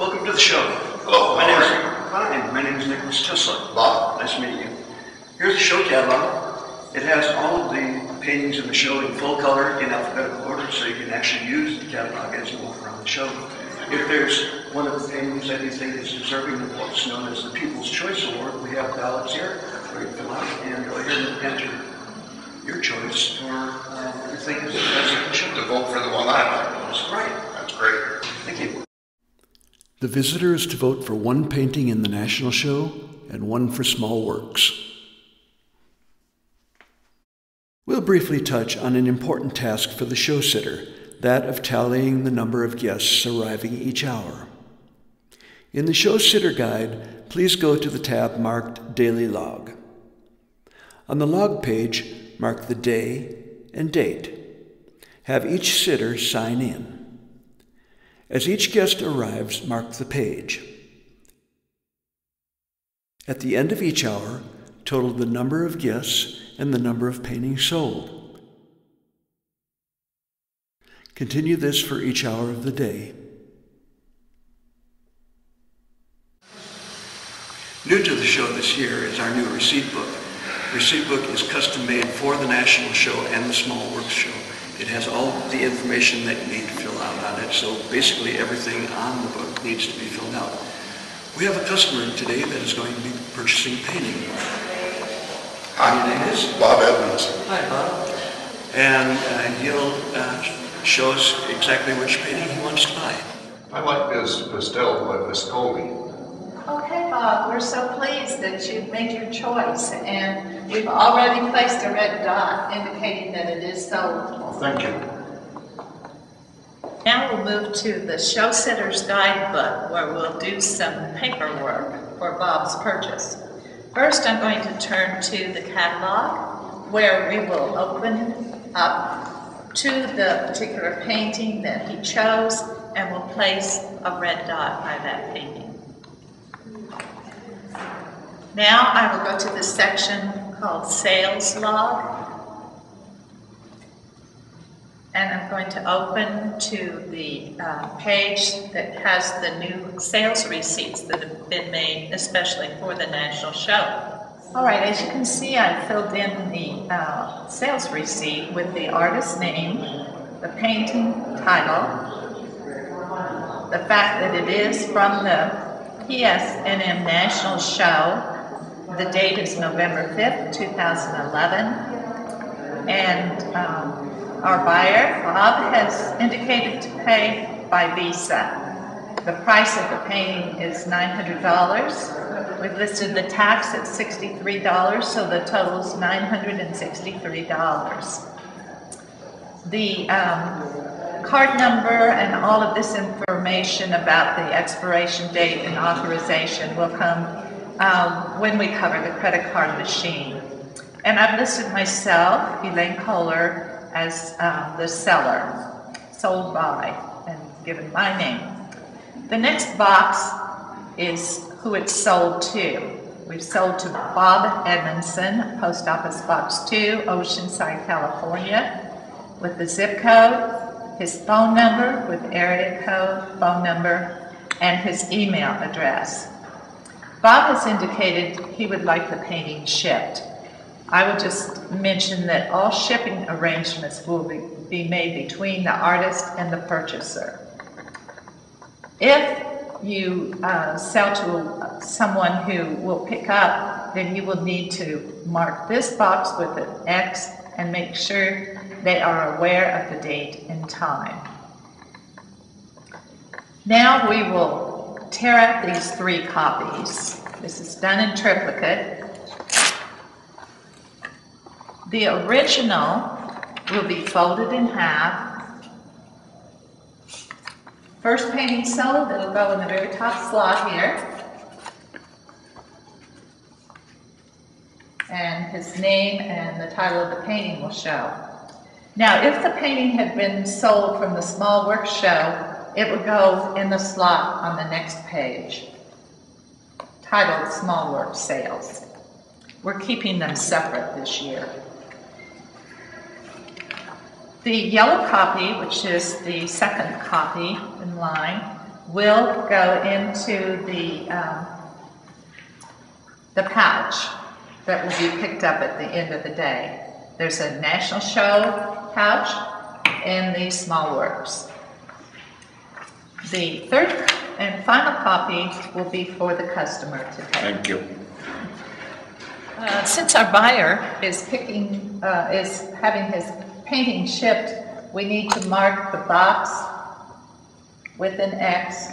Welcome to the show. Hello. My name is Nicholas Tesla. Bob. Nice to meet you. Here's the show catalog. It has all of the paintings in the show in full color in alphabetical order, so you can actually use the catalog as you walk around the show. If there's one of the paintings that you think is deserving of what's known as the People's Choice Award, we have ballots here where you fill out and go ahead and enter your choice for what you think is the best of the show. To vote for the one I like. That's right. That's great. Thank you. The visitor is to vote for one painting in the national show and one for small works. We'll briefly touch on an important task for the show sitter, that of tallying the number of guests arriving each hour. In the show sitter guide, please go to the tab marked Daily Log. On the log page, mark the day and date. Have each sitter sign in. As each guest arrives, mark the page. At the end of each hour, total the number of guests and the number of paintings sold. Continue this for each hour of the day. New to the show this year is our new receipt book. The receipt book is custom made for the national show and the small works show. It has all the information that you need to fill out on it, so basically everything on the book needs to be filled out. We have a customer today that is going to be purchasing painting. Hi, your name is? Bob Edmonds. Hi, Bob. And he'll show us exactly which painting he wants to buy. I like this pastel by Viscovi. Okay, Bob, we're so pleased that you've made your choice, and we've already placed a red dot indicating that it is sold. Well, thank you. Now we'll move to the Show Sitter's Guidebook, where we'll do some paperwork for Bob's purchase. First, I'm going to turn to the catalog, where we will open up to the particular painting that he chose, and we'll place a red dot by that painting. Now I will go to the section called Sales Log, and I'm going to open to the page that has the new sales receipts that have been made especially for the national show. All right, as you can see, I filled in the sales receipt with the artist's name, the painting title, the fact that it is from the PSNM National Show. The date is November 5th, 2011, and our buyer, Bob, has indicated to pay by Visa. The price of the painting is $900. We've listed the tax at $63, so the total is $963. The card number and all of this information about the expiration date and authorization will come when we cover the credit card machine. And I've listed myself, Elaine Kohler, as the seller, sold by, and given my name. The next box is who it's sold to. We've sold to Bob Edmondson, Post Office Box 2, Oceanside, California, with the zip code, his phone number with area code, phone number, and his email address. Bob has indicated he would like the painting shipped. I will just mention that all shipping arrangements will be made between the artist and the purchaser. If you sell to someone who will pick up, then you will need to mark this box with an X and make sure they are aware of the date and time. Now we will tear out these 3 copies. This is done in triplicate. The original will be folded in half. First painting sold, it'll go in the very top slot here. And his name and the title of the painting will show. Now, if the painting had been sold from the small work show, it would go in the slot on the next page, titled Small Work Sales. We're keeping them separate this year. The yellow copy, which is the second copy in line, will go into the pouch that will be picked up at the end of the day. There's a National Show pouch and the Small Works. The third and final copy will be for the customer to take. Thank you. Since our buyer is having his painting shipped, we need to mark the box with an X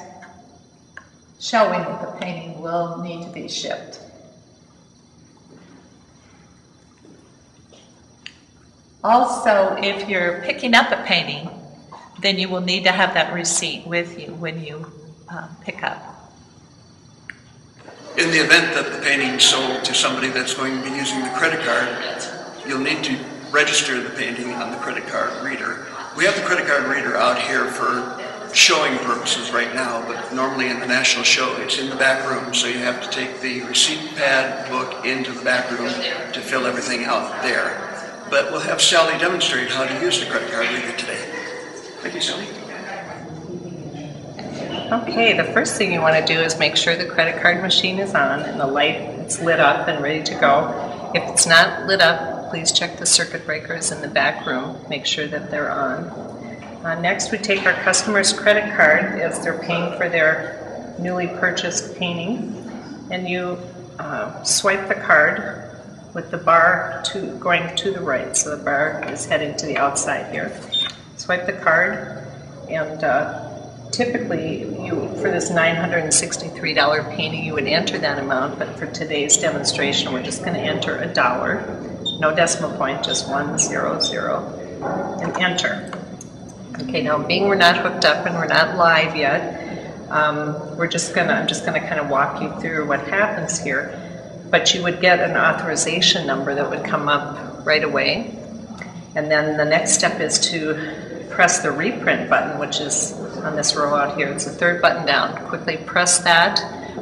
showing that the painting will need to be shipped. Also, if you're picking up a painting, then you will need to have that receipt with you when you pick up. In the event that the painting's sold to somebody that's going to be using the credit card, you'll need to register the painting on the credit card reader. We have the credit card reader out here for showing purposes right now, but normally in the National Show, it's in the back room, so you have to take the receipt pad book into the back room to fill everything out there. But we'll have Sally demonstrate how to use the credit card reader today. Thank you, Sally. Okay, the first thing you want to do is make sure the credit card machine is on and the light is lit up and ready to go. If it's not lit up, please check the circuit breakers in the back room. Make sure that they're on. Next, we take our customer's credit card as they're paying for their newly purchased painting, and you swipe the card with the bar going to the right, so the bar is heading to the outside here. Swipe the card, and typically, for this $963 painting, you would enter that amount, but for today's demonstration, we're just going to enter $1. No decimal point, just 100, and enter. Okay, now being we're not hooked up and we're not live yet, I'm just gonna kind of walk you through what happens here. But you would get an authorization number that would come up right away, and then the next step is to press the reprint button, which is on this row out here. It's the third button down. Quickly press that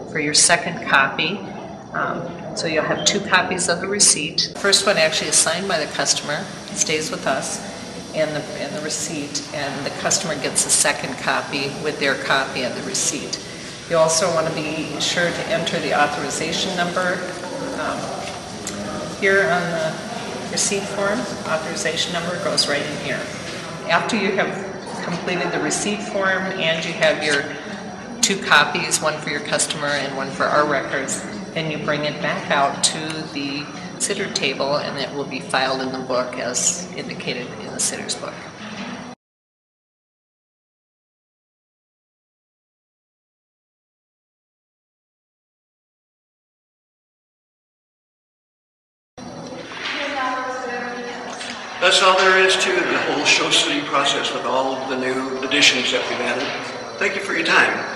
for your second copy. So you'll have 2 copies of the receipt. The first one actually is signed by the customer. It stays with us, and the receipt, and the customer gets a second copy with their copy of the receipt. You also want to be sure to enter the authorization number here on the receipt form. Authorization number goes right in here. After you have completed the receipt form and you have your 2 copies, one for your customer and one for our records, then you bring it back out to the sitter table and it will be filed in the book as indicated in the sitter's book. That's all there is to the whole show sitting process with all of the new additions that we've added. Thank you for your time.